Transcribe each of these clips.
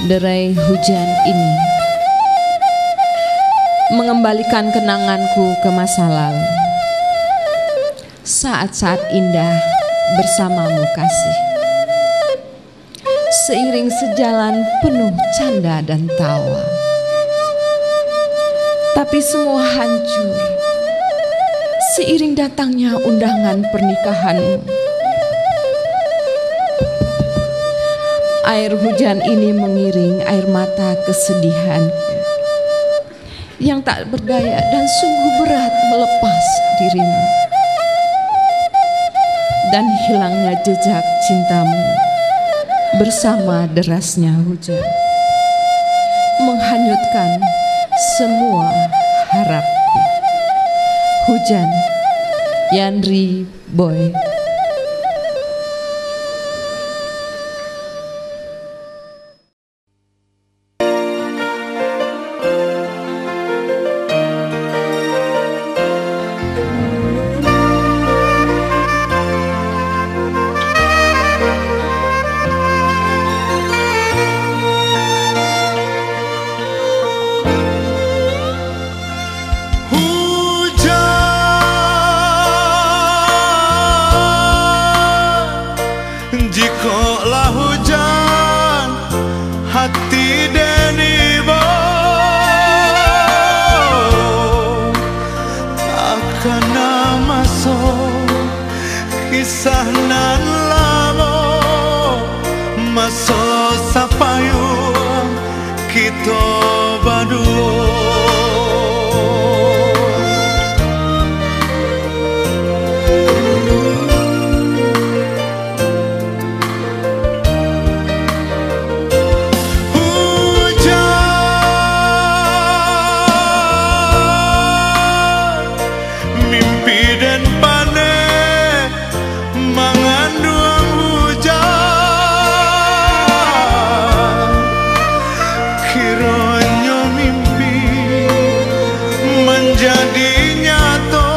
Derai hujan ini mengembalikan kenanganku ke masa lalu, saat-saat indah bersamamu kasih. Seiring sejalan penuh canda dan tawa, tapi semua hancur seiring datangnya undangan pernikahanmu. Air hujan ini mengiring air mata kesedihanku yang tak berdaya dan sungguh berat melepas dirimu. Dan hilangnya jejak cintamu bersama derasnya hujan menghanyutkan semua harapku. Hujan, Yandri Boy. Jikalau hujan hati deni bo akan namaso kisah nan lamo maso sapayung kita berdua. Jadi nyato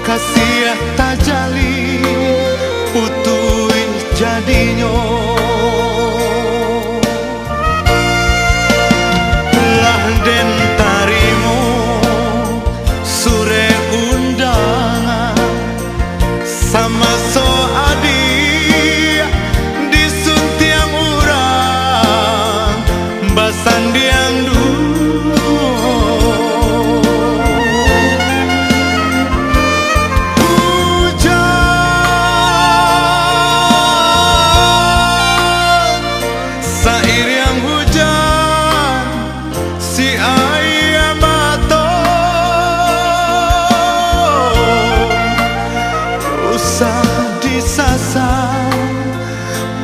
kasih tajali putuin jadinya lah den tarimu sure undangan sama so adi disuntiang urang basan diang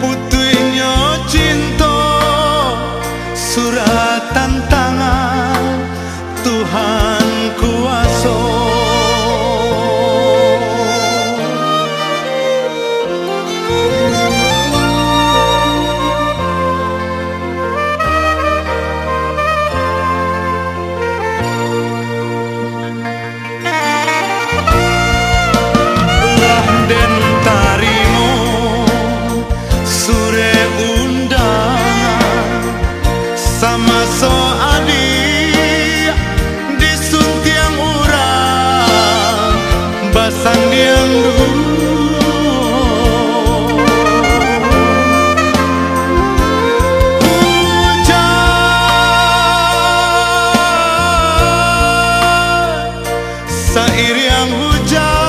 putuinya cinta suratan tangan Tuhan kuasa. Lah den tarimu sure undangan sama so adi disuntiang urang basan diang hujan sair yang hujan